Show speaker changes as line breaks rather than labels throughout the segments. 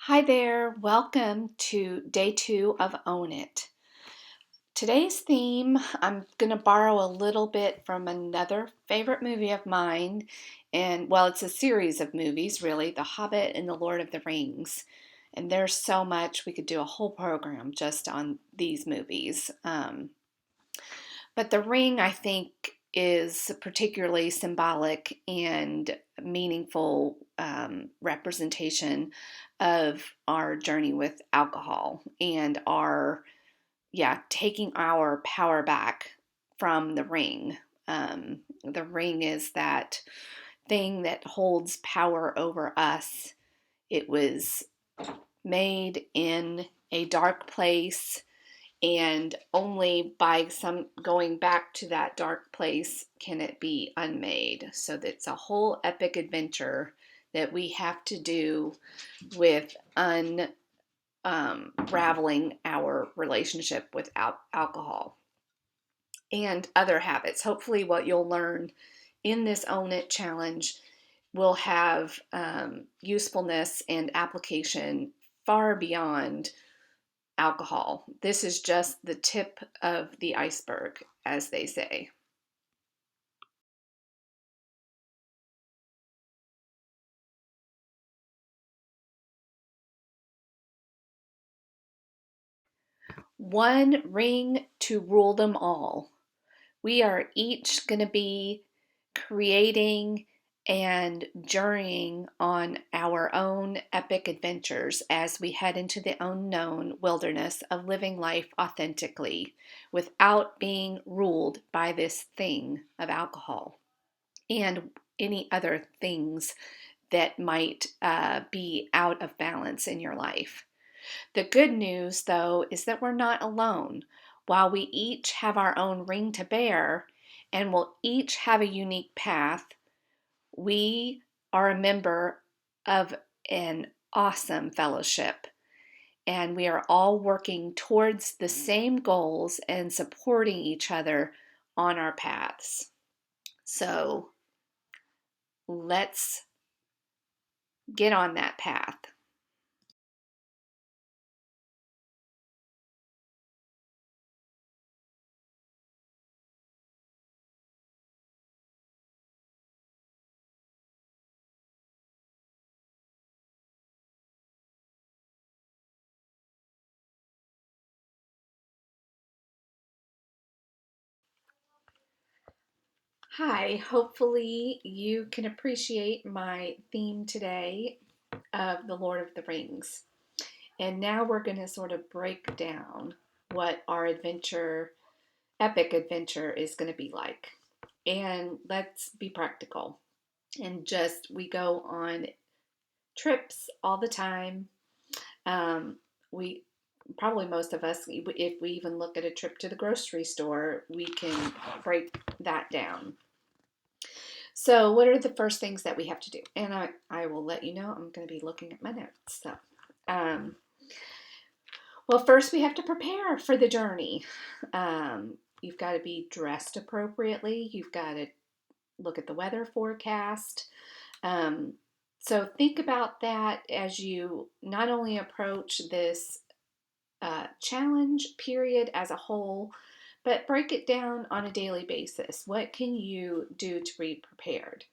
Hi there, welcome to day 2 of Own It. Today's theme, I'm going to borrow a little bit from another favorite movie of mine, and well, it's a series of movies really, The Hobbit and The Lord of the Rings. And there's so much, we could do a whole program just on these movies. But The Ring, I think, is particularly symbolic and meaningful representation of our journey with alcohol and taking our power back from the ring. The ring is that thing that holds power over us. It was made in a dark place, and only by some going back to that dark place can it be unmade. So that's a whole epic adventure that we have to do with unraveling our relationship with alcohol and other habits. Hopefully, what you'll learn in this Own It challenge will have usefulness and application far beyond alcohol. This is just the tip of the iceberg, as they say. One ring to rule them all. We are each going to be creating and journeying on our own epic adventures as we head into the unknown wilderness of living life authentically without being ruled by this thing of alcohol and any other things that might be out of balance in your life. The good news, though, is that we're not alone. While we each have our own ring to bear and will each have a unique path, we are a member of an awesome fellowship, and we are all working towards the same goals and supporting each other on our paths. So let's get on that path. Hi, hopefully you can appreciate my theme today of The Lord of the Rings. And now we're going to sort of break down what our epic adventure, is going to be like. And let's be practical. And we go on trips all the time. We probably most of us, if we even look at a trip to the grocery store, we can break that down. So, what are the first things that we have to do? And I will let you know, I'm going to be looking at my notes. So, um, well, first we have to prepare for the journey. You've got to be dressed appropriately. You've got to look at the weather forecast. Um, so, think about that as you not only approach this challenge period as a whole, but break it down on a daily basis. What can you do to be prepared?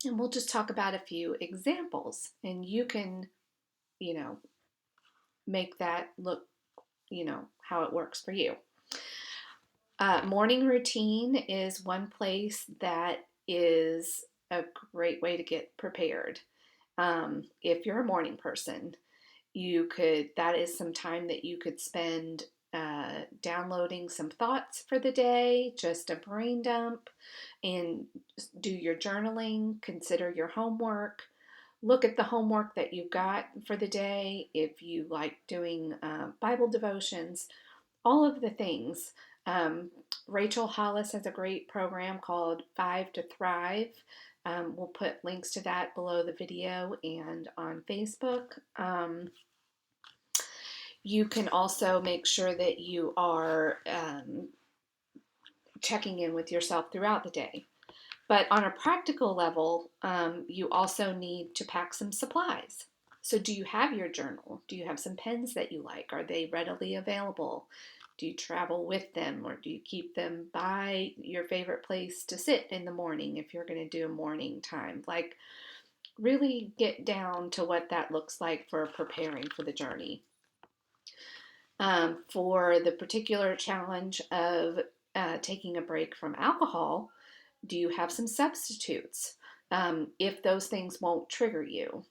And we'll just talk about a few examples, and you can, you know, make that look, how it works for you. Morning routine is one place that is a great way to get prepared. If you're a morning person, that is some time that you could spend downloading some thoughts for the day, just a brain dump, and do your journaling, consider your homework, look at the homework that you've got for the day. If you like doing Bible devotions, all of the things. Rachel Hollis has a great program called Five to Thrive. We'll put links to that below the video and on Facebook. You can also make sure that you are checking in with yourself throughout the day. But on a practical level, you also need to pack some supplies. So do you have your journal? Do you have some pens that you like? Are they readily available? Do you travel with them, or do you keep them by your favorite place to sit in the morning if you're going to do a morning time? Like, really get down to what that looks like for preparing for the journey. For the particular challenge of taking a break from alcohol, do you have some substitutes? If those things won't trigger you,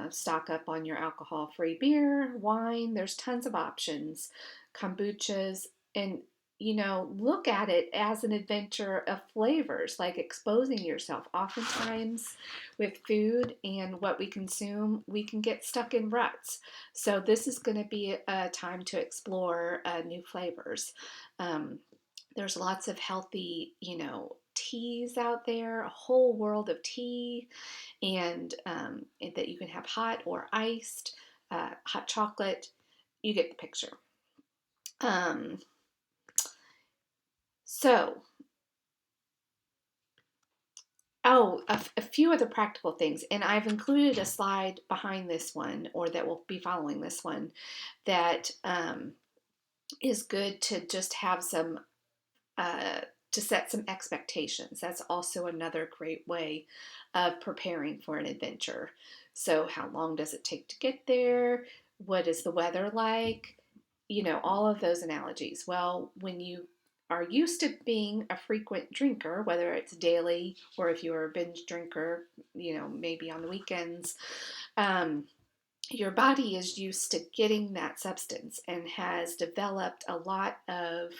stock up on your alcohol free beer, wine. There's tons of options, kombuchas, and look at it as an adventure of flavors, like exposing yourself. Oftentimes, with food and what we consume, we can get stuck in ruts. So, this is going to be a time to explore new flavors. Um, there's lots of healthy, teas out there, a whole world of tea, and that you can have hot or iced, hot chocolate. You get the picture. Um, so, a few other practical things, and I've included a slide behind this one, or that will be following this one, that is good to just have some uh, to set some expectations. That's also another great way of preparing for an adventure. So, how long does it take to get there? What is the weather like? All of those analogies. Well, when you are used to being a frequent drinker, whether it's daily or if you're a binge drinker, maybe on the weekends, um, your body is used to getting that substance and has developed a lot of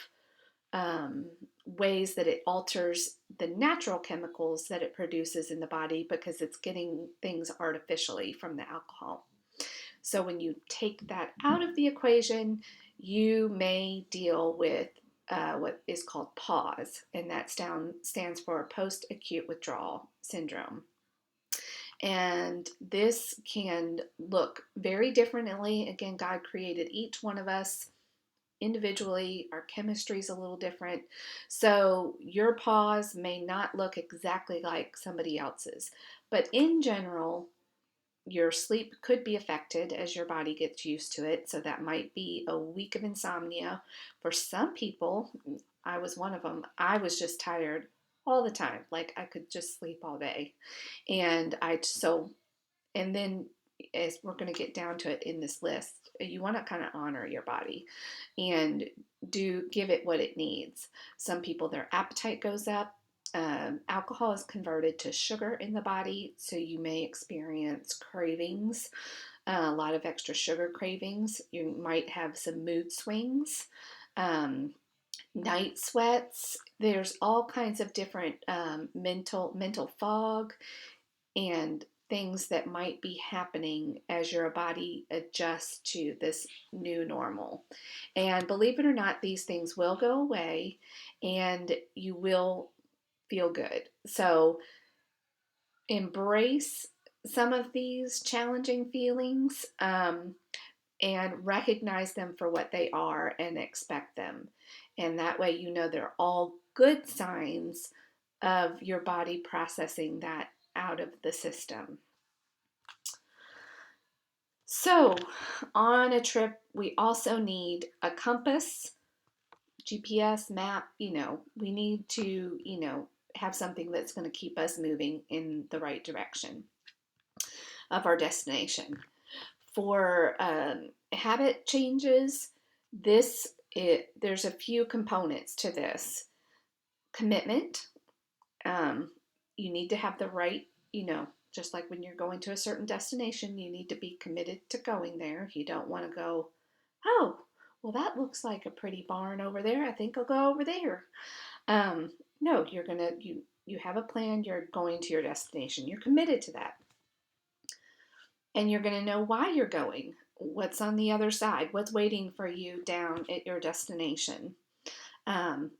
um, ways that it alters the natural chemicals that it produces in the body because it's getting things artificially from the alcohol. So when you take that out of the equation, you may deal with what is called PAWS, and that stands for post acute withdrawal syndrome. And this can look very differently. Again, God created each one of us individually. Our chemistry is a little different. So your PAWS may not look exactly like somebody else's. But in general, your sleep could be affected as your body gets used to it. So that might be a week of insomnia. For some people, I was one of them, I was just tired all the time. Like I could just sleep all day. And then as we're going to get down to it in this list, you want to kind of honor your body and do give it what it needs. Some people, their appetite goes up. Alcohol is converted to sugar in the body, so you may experience cravings, a lot of extra sugar cravings. You might have some mood swings, night sweats. There's all kinds of different mental fog and things that might be happening as your body adjusts to this new normal. And believe it or not, these things will go away and you will feel good. So embrace some of these challenging feelings, and recognize them for what they are and expect them. And that way, they're all good signs of your body processing that out of the system. So, on a trip, we also need a compass, GPS, map. We need to, have something that's going to keep us moving in the right direction of our destination. For habit changes, there's a few components to this. Commitment. You need to have the right, just like when you're going to a certain destination, you need to be committed to going there. You don't want to go, oh, well, that looks like a pretty barn over there. I think I'll go over there. No, you have a plan. You're going to your destination. You're committed to that. And you're going to know why you're going, what's on the other side, what's waiting for you down at your destination, and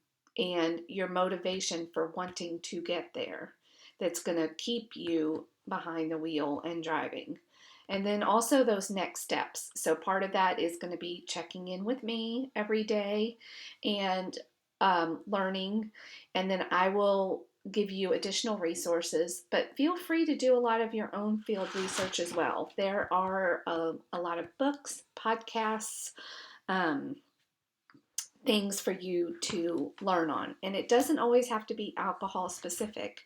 your motivation for wanting to get there that's going to keep you behind the wheel and driving. And then also those next steps. So part of that is going to be checking in with me every day and learning. And then I will give you additional resources, but feel free to do a lot of your own field research as well. There are a lot of books, podcasts, um, things for you to learn on. And it doesn't always have to be alcohol specific.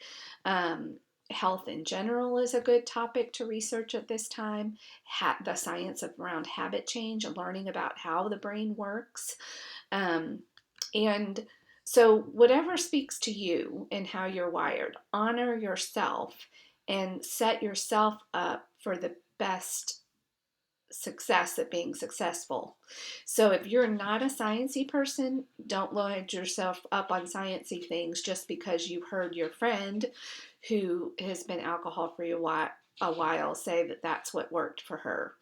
Um, Health in general is a good topic to research at this time. The science around habit change, learning about how the brain works. Um, and so, whatever speaks to you and how you're wired, honor yourself and set yourself up for the best success at being successful. So if you're not a sciencey person, don't load yourself up on sciencey things just because you heard your friend who has been alcohol free a while say that that's what worked for her.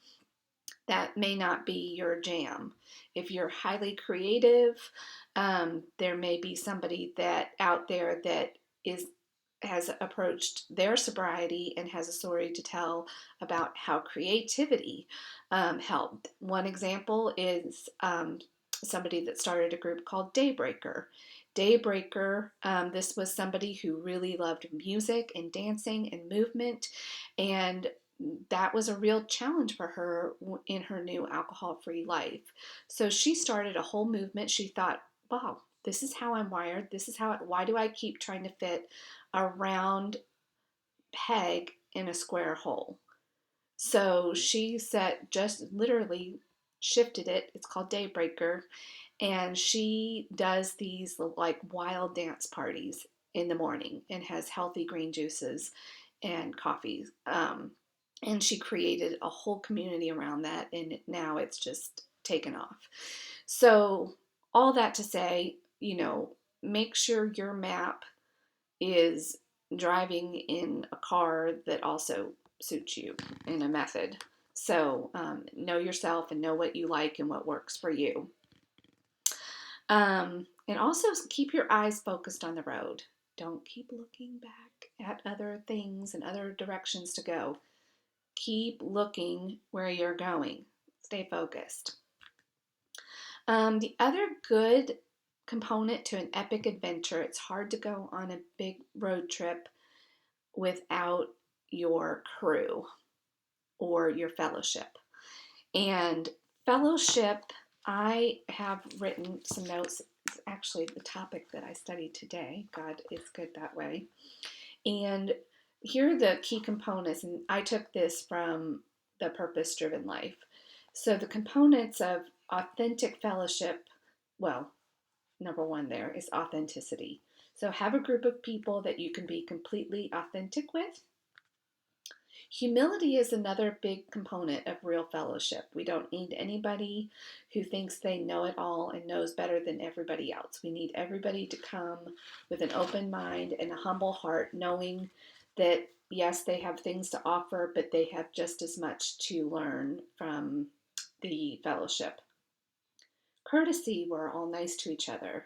That may not be your jam. If you're highly creative, there may be somebody that out there that is has approached their sobriety and has a story to tell about how creativity helped. One example is somebody that started a group called Daybreaker. Daybreaker, this was somebody who really loved music and dancing and movement, and that was a real challenge for her in her new alcohol free life. So she started a whole movement. She thought, wow, this is how I'm wired. Why do I keep trying to fit a round peg in a square hole? So she just literally shifted it. It's called Daybreaker. And she does these like wild dance parties in the morning and has healthy green juices and coffees. And she created a whole community around that, and now it's just taken off. So, all that to say, make sure your map is driving in a car that also suits you in a method. So, know yourself and know what you like and what works for you. And also keep your eyes focused on the road. Don't keep looking back at other things and other directions to go. Keep looking where you're going. Stay focused. The other good component to an epic adventure, it's hard to go on a big road trip without your crew or your fellowship. And fellowship, I have written some notes. It's actually the topic that I studied today. God is good that way. And here are the key components, and I took this from the Purpose Driven Life. So the components of authentic fellowship, well, number one there is authenticity. So have a group of people that you can be completely authentic with. Humility is another big component of real fellowship. We don't need anybody who thinks they know it all and knows better than everybody else. We need everybody to come with an open mind and a humble heart, knowing that, yes, they have things to offer, but they have just as much to learn from the fellowship. Courtesy, we're all nice to each other.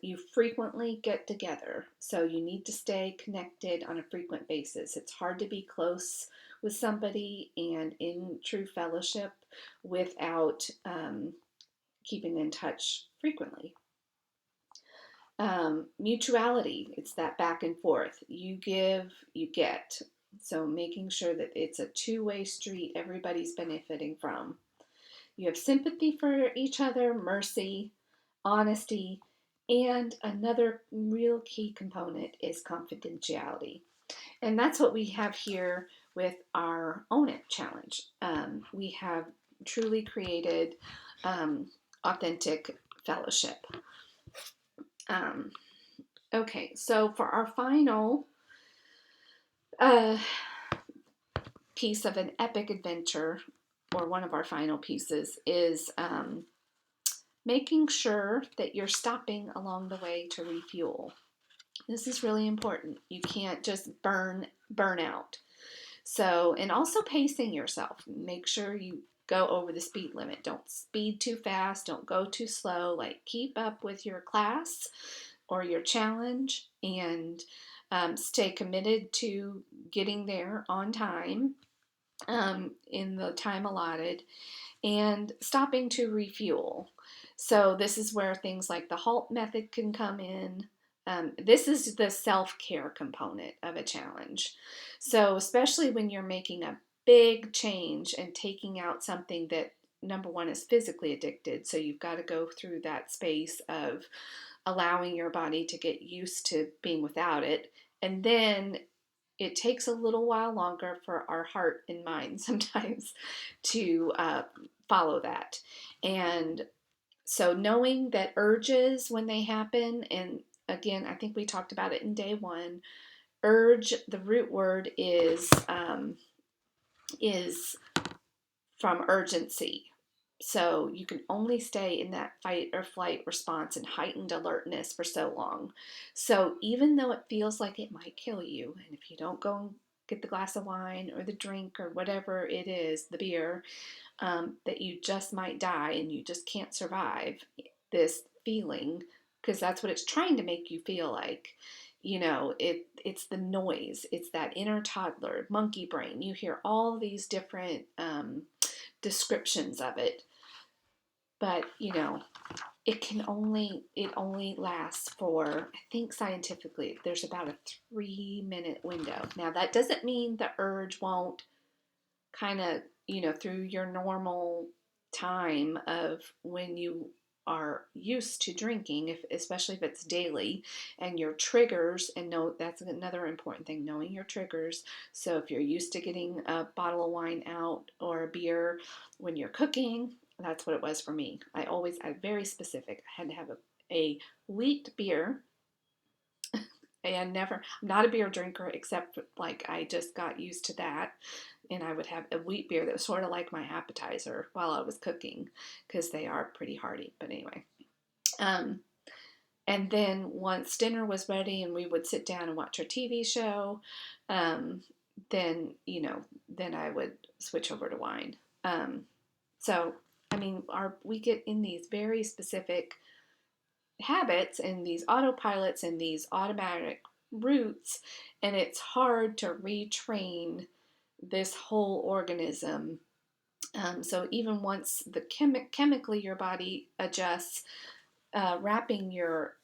You frequently get together, so you need to stay connected on a frequent basis. It's hard to be close with somebody and in true fellowship without keeping in touch frequently. Mutuality, it's that back and forth. You give, you get. So making sure that it's a two-way street everybody's benefiting from. You have sympathy for each other, mercy, honesty, and another real key component is confidentiality. And that's what we have here with our Own It challenge. We have truly created authentic fellowship. Okay, so for our final piece of an epic adventure, or one of our final pieces, is making sure that you're stopping along the way to refuel. This is really important. You can't just burn out. So, and also pacing yourself. Make sure you go over the speed limit. Don't speed too fast. Don't go too slow. Like, keep up with your class or your challenge, and stay committed to getting there on time, in the time allotted, and stopping to refuel. So this is where things like the HALT method can come in. This is the self-care component of a challenge. So especially when you're making a big change and taking out something that, number one, is physically addicted, so you've got to go through that space of allowing your body to get used to being without it. And then it takes a little while longer for our heart and mind sometimes to follow that. And so knowing that urges, when they happen, and again, I think we talked about it in day one. Urge, the root word is from urgency. So you can only stay in that fight or flight response and heightened alertness for so long. So even though it feels like it might kill you, and if you don't go and get the glass of wine or the drink or whatever it is, the beer, that you just might die and you just can't survive this feeling, because that's what it's trying to make you feel like. It's the noise. It's that inner toddler, monkey brain. You hear all these different descriptions of it, but it only lasts for, I think scientifically, there's about a 3-minute window. Now that doesn't mean the urge won't kind of, through your normal time of when you are used to drinking, especially if it's daily, and your triggers, and know that's another important thing, knowing your triggers. So if you're used to getting a bottle of wine out or a beer when you're cooking, that's what it was for me. I very specific. I had to have a wheat beer. And I'm not a beer drinker, except like I just got used to that. And I would have a wheat beer that was sort of like my appetizer while I was cooking, because they are pretty hearty. But anyway, um, and then once dinner was ready and we would sit down and watch our TV show, um, then then I would switch over to wine. So I mean, we get in these very specific habits and these autopilots and these automatic routes, and it's hard to retrain this whole organism. So even once chemically your body adjusts, wrapping your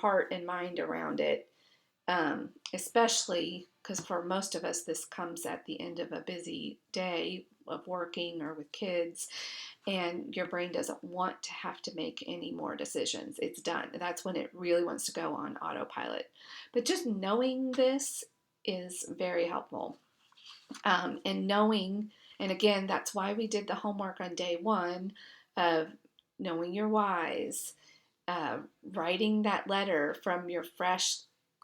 heart and mind around it, especially because for most of us this comes at the end of a busy day of working or with kids, and your brain doesn't want to have to make any more decisions. It's done. That's when it really wants to go on autopilot. But just knowing this is very helpful. And knowing, and again, that's why we did the homework on day one of knowing your whys, uh, writing that letter from your fresh,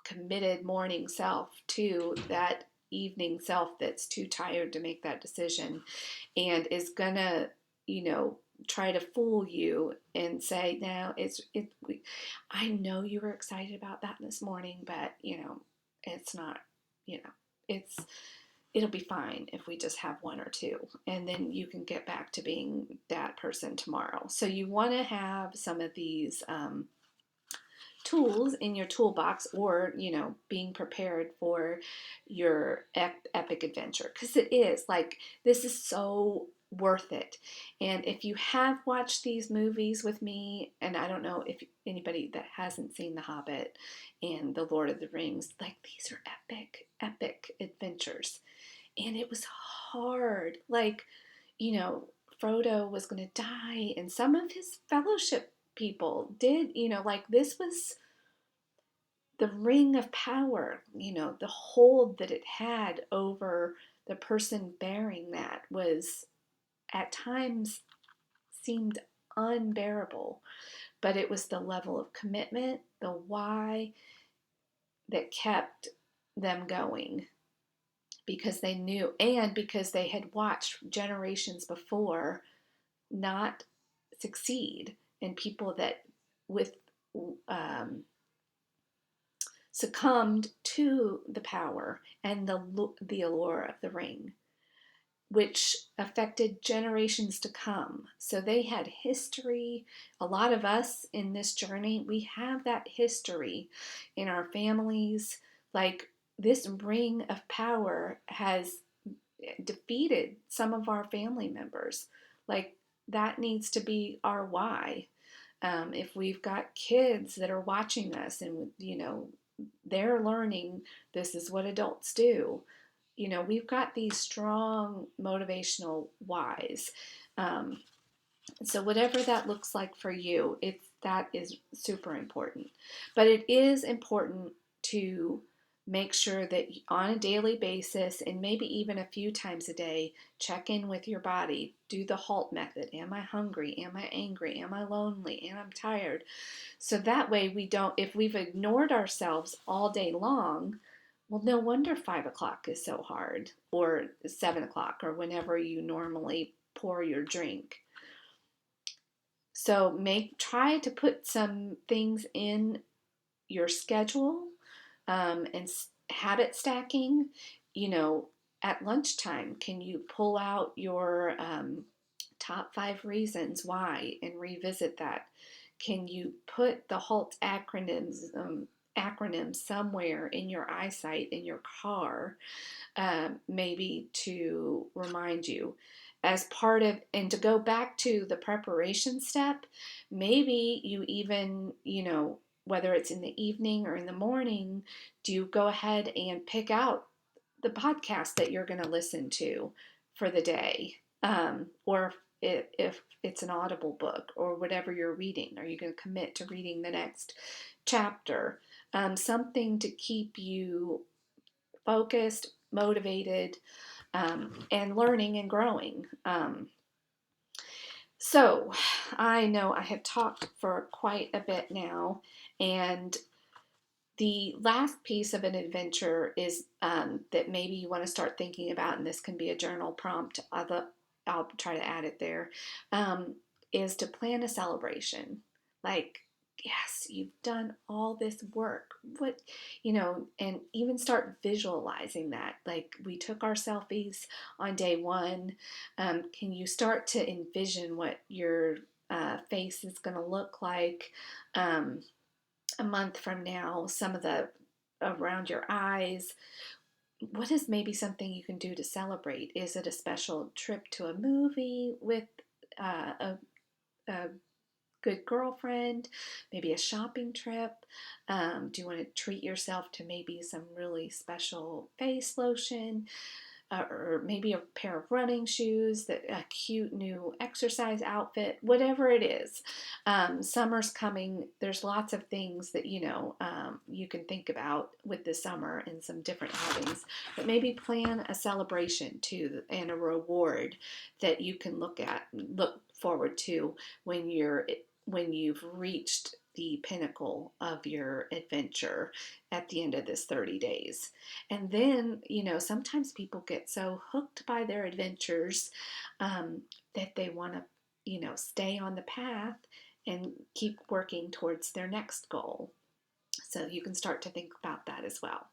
committed morning self to that evening self that's too tired to make that decision and is gonna, try to fool you and say, no, I know you were excited about that this morning, but it's not, you know, it's it'll be fine if we just have one or two, and then you can get back to being that person tomorrow. So you want to have some of these tools in your toolbox, or being prepared for your epic adventure, because it is like, this is so worth it. And if you have watched these movies with me, and I don't know if anybody that hasn't seen The Hobbit and The Lord of the Rings, like, these are epic adventures. And it was hard. Like, Frodo was going to die, and some of his fellowship people did, like, this was the ring of power, the hold that it had over the person bearing that was at times seemed unbearable. But it was the level of commitment, the why, that kept them going, because they knew, and because they had watched generations before not succeed, and people that with um, succumbed to the power and the allure of the ring, which affected generations to come. So they had history. A lot of us in this journey, we have that history in our families. Like, this ring of power has defeated some of our family members. Like, that needs to be our why. If we've got kids that are watching us and, they're learning this is what adults do, we've got these strong motivational whys. Um, so whatever that looks like for you, that is super important. But it is important to make sure that on a daily basis and maybe even a few times a day, check in with your body. Do the HALT method. Am I hungry? Am I angry? Am I lonely? Am I tired? So that way we don't, if we've ignored ourselves all day long, well, no wonder 5 o'clock is so hard, or 7 o'clock, or whenever you normally pour your drink. So try to put some things in your schedule, and habit stacking. At lunchtime, can you pull out your top 5 reasons why and revisit that? Can you put the HALT acronym somewhere in your eyesight in your car, maybe to remind you as part of, and to go back to the preparation step, maybe you even, whether it's in the evening or in the morning, do you go ahead and pick out the podcast that you're going to listen to for the day? Or if it's an audible book or whatever you're reading, are you going to commit to reading the next chapter? Something to keep you focused, motivated, and learning and growing. So I know I have talked for quite a bit now, and the last piece of an adventure is that maybe you want to start thinking about, and this can be a journal prompt, I'll try to add it there, is to plan a celebration. Like, yes, you've done all this work. And even start visualizing that. Like, we took our selfies on day one. Can you start to envision what your face is going to look like? A month from now, some of the around your eyes. What is maybe something you can do to celebrate? Is it a special trip to a movie with a good girlfriend? Maybe a shopping trip? Do you want to treat yourself to maybe some really special face lotion? Or maybe a pair of running shoes, a cute new exercise outfit, whatever it is. Summer's coming. There's lots of things that you can think about with the summer and some different outings. But maybe plan a celebration too, and a reward that you can look forward to when you've reached the pinnacle of your adventure at the end of this 30 days. And then, sometimes people get so hooked by their adventures that they want to, stay on the path and keep working towards their next goal. So you can start to think about that as well.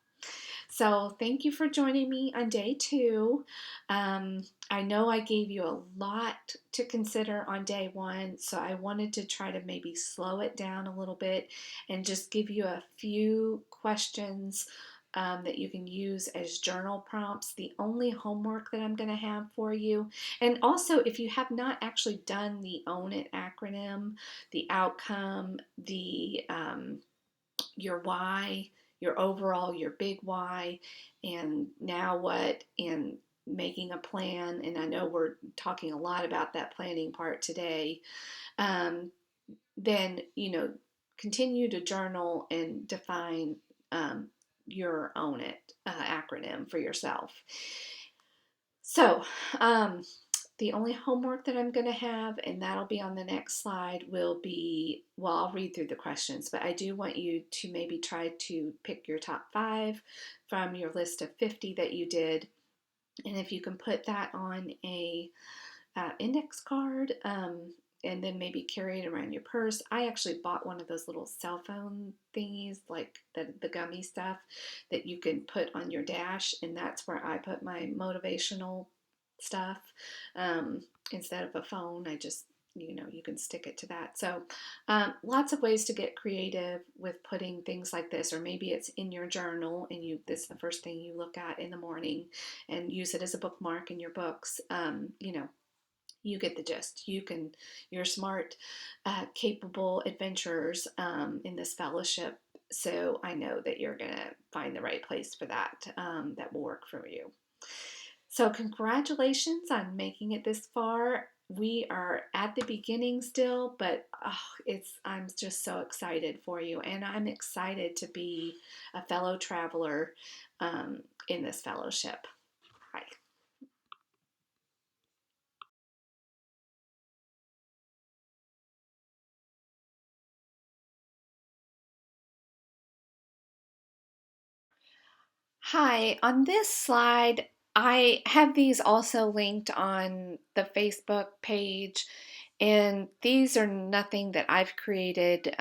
So thank you for joining me on day 2. I know I gave you a lot to consider on day 1, so I wanted to try to maybe slow it down a little bit and just give you a few questions that you can use as journal prompts. The only homework that I'm going to have for you, and also if you have not actually done the Own It acronym, the outcome, the your why, your overall, your big why, and now what, and making a plan. And I know we're talking a lot about that planning part today. Then, continue to journal and define your Own It acronym for yourself. So, the only homework that I'm going to have, and that'll be on the next slide, will be, well, I'll read through the questions, but I do want you to maybe try to pick your top 5 from your list of 50 that you did. And if you can put that on a index card, and then maybe carry it around your purse. I actually bought one of those little cell phone thingies, like the gummy stuff that you can put on your dash, and that's where I put my motivational stuff. Instead of a phone, I just, you can stick it to that. So lots of ways to get creative with putting things like this, or maybe it's in your journal and this is the first thing you look at in the morning and use it as a bookmark in your books. You get the gist. You're smart, capable adventurers in this fellowship. So I know that you're going to find the right place for that that will work for you. So congratulations on making it this far. We are at the beginning still, but I'm just so excited for you, and I'm excited to be a fellow traveler in this fellowship. Hi. Hi, on this slide, I have these also linked on the Facebook page, and these are nothing that I've created.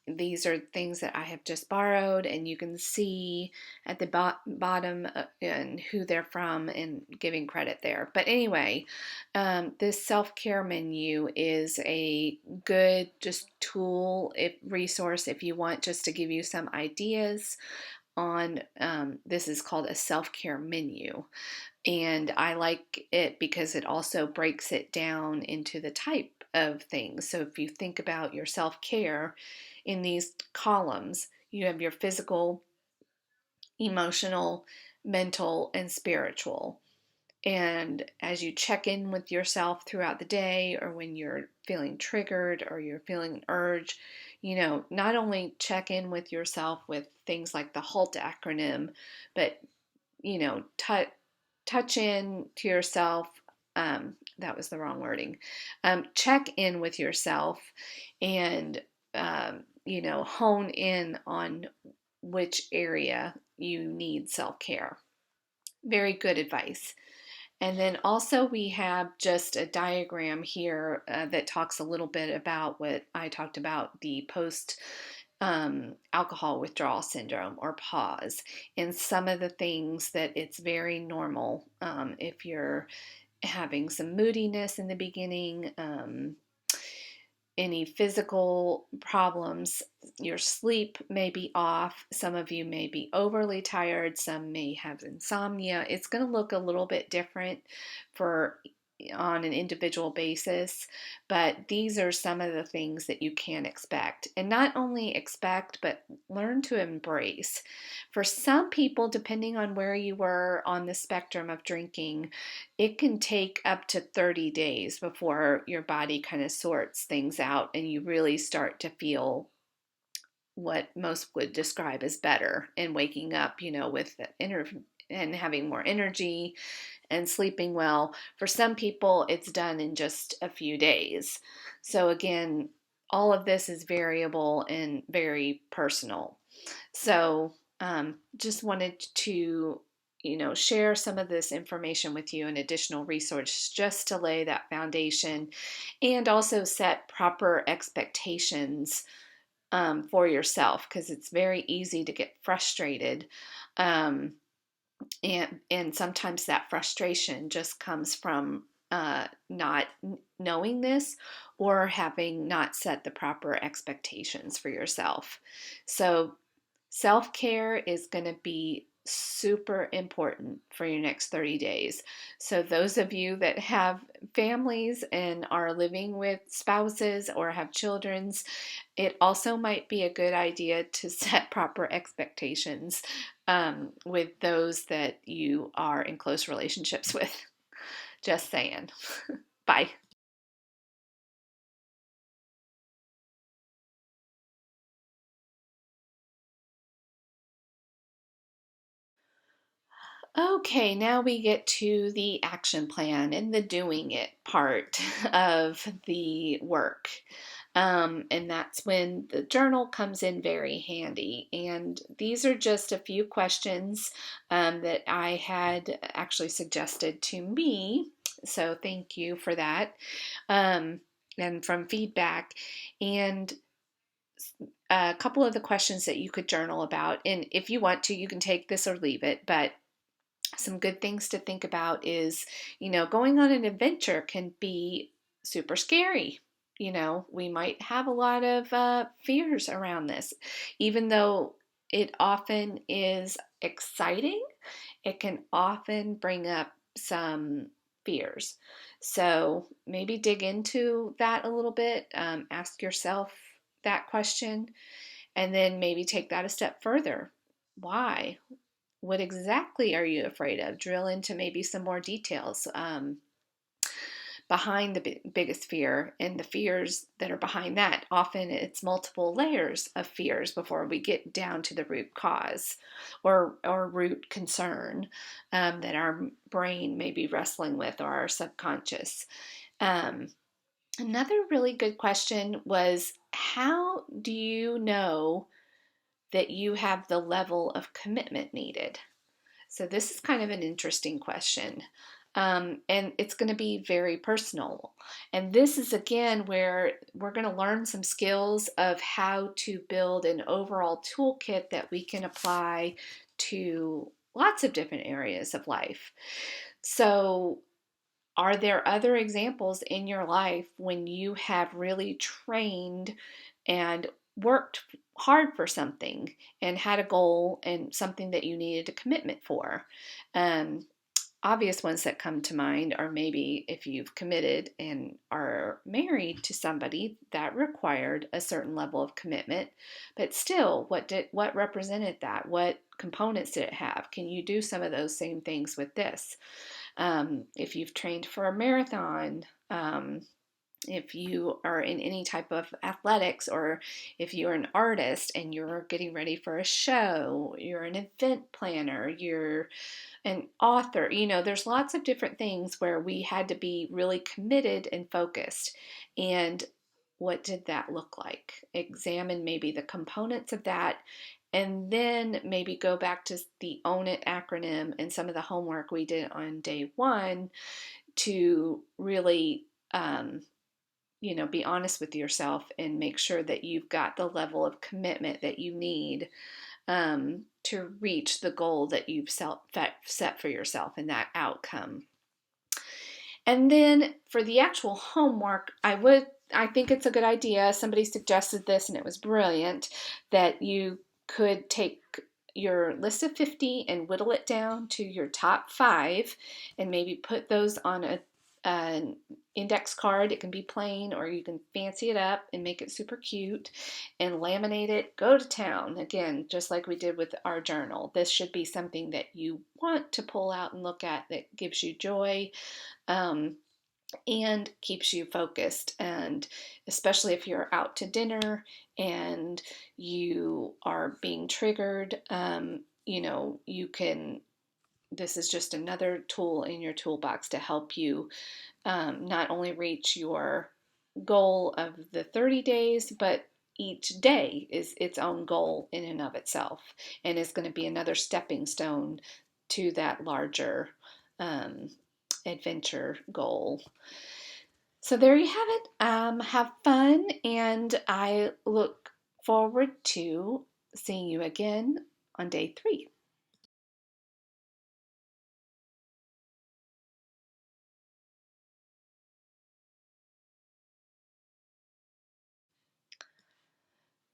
These are things that I have just borrowed, and you can see at the bottom and who they're from and giving credit there. But anyway, this self-care menu is a good just tool, resource if you want just to give you some ideas on this is called a self-care menu, and I like it because it also breaks it down into the type of things. So if you think about your self-care in these columns, you have your physical, emotional, mental, and spiritual. And as you check in with yourself throughout the day, or when you're feeling triggered or you're feeling an urge, not only check in with yourself with things like the HALT acronym, but, touch in to yourself. That was the wrong wording. Check in with yourself and, hone in on which area you need self care. Very good advice. And then also we have just a diagram here that talks a little bit about what I talked about, the post alcohol withdrawal syndrome, or PAWS, and some of the things that it's very normal if you're having some moodiness in the beginning, any physical problems, your sleep may be off, some of you may be overly tired, some may have insomnia. It's going to look a little bit different for on an individual basis, but these are some of the things that you can expect, and not only expect but learn to embrace. For some people, depending on where you were on the spectrum of drinking, it can take up to 30 days before your body kind of sorts things out and you really start to feel what most would describe as better, and waking up, with and having more energy and sleeping well. For some people, it's done in just a few days. So again, all of this is variable and very personal. So just wanted to share some of this information with you and additional resources just to lay that foundation, and also set proper expectations for yourself, because it's very easy to get frustrated, um, and sometimes that frustration just comes from not knowing this, or having not set the proper expectations for yourself. So self-care is going to be super important for your next 30 days. So those of you that have families and are living with spouses or have children's, it also might be a good idea to set proper expectations with those that you are in close relationships with. Just saying. Bye. Okay, now we get to the action plan and the doing it part of the work. And that's when the journal comes in very handy. And these are just a few questions that I had actually suggested to me. So thank you for that. And from feedback. And a couple of the questions that you could journal about. And if you want to, you can take this or leave it. But some good things to think about is, going on an adventure can be super scary. We might have a lot of fears around this. Even though it often is exciting, it can often bring up some fears. So maybe dig into that a little bit. Ask yourself that question, and then maybe take that a step further. Why? What exactly are you afraid of? Drill into maybe some more details behind the biggest fear and the fears that are behind that. Often it's multiple layers of fears before we get down to the root cause or root concern that our brain may be wrestling with, or our subconscious. Um, Another really good question was, how do you know that you have the level of commitment needed? So this is kind of an interesting question. And it's going to be very personal. And this is again where we're going to learn some skills of how to build an overall toolkit that we can apply to lots of different areas of life. So, are there other examples in your life when you have really trained and worked hard for something and had a goal and something that you needed a commitment for? Um, Obvious ones that come to mind are maybe if you've committed and are married to somebody that required a certain level of commitment, but still, what represented that? What components did it have? Can you do some of those same things with this? If you've trained for a marathon, if you are in any type of athletics, or if you're an artist and you're getting ready for a show, you're an event planner, you're an author, there's lots of different things where we had to be really committed and focused. And what did that look like? Examine maybe the components of that, and then maybe go back to the Own It acronym and some of the homework we did on day one to really, be honest with yourself and make sure that you've got the level of commitment that you need to reach the goal that you've set for yourself and that outcome. And then for the actual homework, I think it's a good idea. Somebody suggested this and it was brilliant, that you could take your list of 50 and whittle it down to your top 5 and maybe put those on an index card. It can be plain, or you can fancy it up and make it super cute and laminate it. Go to town. Again, just like we did with our journal. This should be something that you want to pull out and look at, that gives you joy. And keeps you focused. And especially if you're out to dinner and you are being triggered, you can, this is just another tool in your toolbox to help you not only reach your goal of the 30 days, but each day is its own goal in and of itself, and is going to be another stepping stone to that larger adventure goal. So there you have it. Have fun, and I look forward to seeing you again on day 3.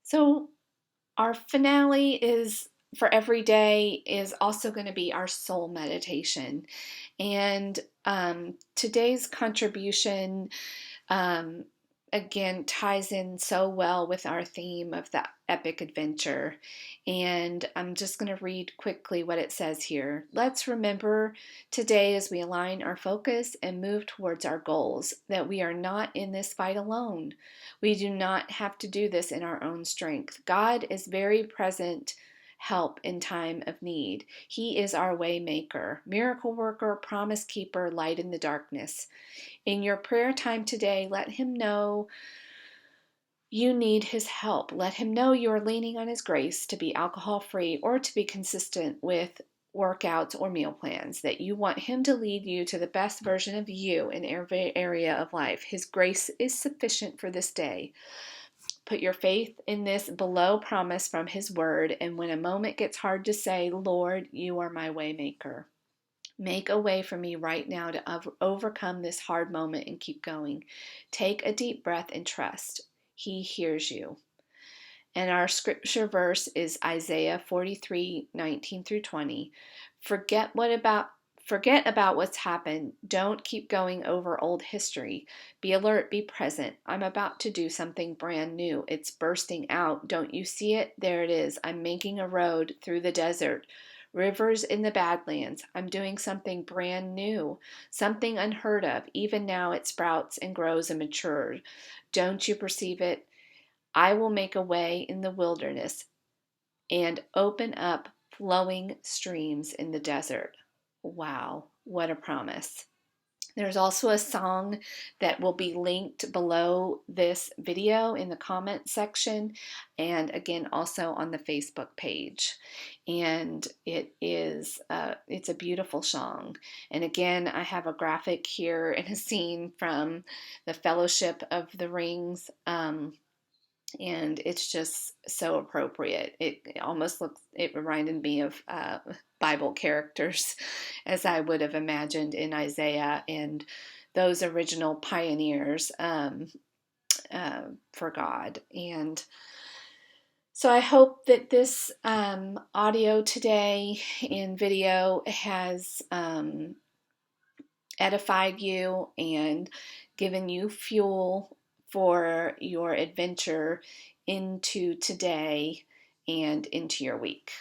So our finale is for every day is also going to be our soul meditation. And today's contribution um, again ties in so well with our theme of the epic adventure. And I'm just going to read quickly what it says here. Let's remember today, as we align our focus and move towards our goals, that we are not in this fight alone. We do not have to do this in our own strength. God is very present help in time of need. He is our way maker, miracle worker, promise keeper, light in the darkness. In your prayer time today, let him know you need his help. Let him know you are leaning on his grace to be alcohol free or to be consistent with workouts or meal plans, that you want him to lead you to the best version of you in every area of life. His grace is sufficient for this day. Put your faith in this below promise from his word, and when a moment gets hard to say, Lord, you are my way maker. Make a way for me right now to overcome this hard moment and keep going. Take a deep breath and trust. He hears you. And our scripture verse is Isaiah 43:19 through 20. Forget about what's happened. Don't keep going over old history. Be alert, be present. I'm about to do something brand new. It's bursting out. Don't you see it? There it is. I'm making a road through the desert. Rivers in the Badlands. I'm doing something brand new, something unheard of. Even now it sprouts and grows and matures. Don't you perceive it? I will make a way in the wilderness and open up flowing streams in the desert. Wow, what a promise. There's also a song that will be linked below this video in the comment section, and again also on the Facebook page. And it's a beautiful song. And again, I have a graphic here and a scene from the Fellowship of the Rings. And it's just so appropriate. It almost looks, it reminded me of Bible characters as I would have imagined in Isaiah and those original pioneers for God. And so I hope that this audio today and video has edified you and given you fuel for your adventure into today and into your week.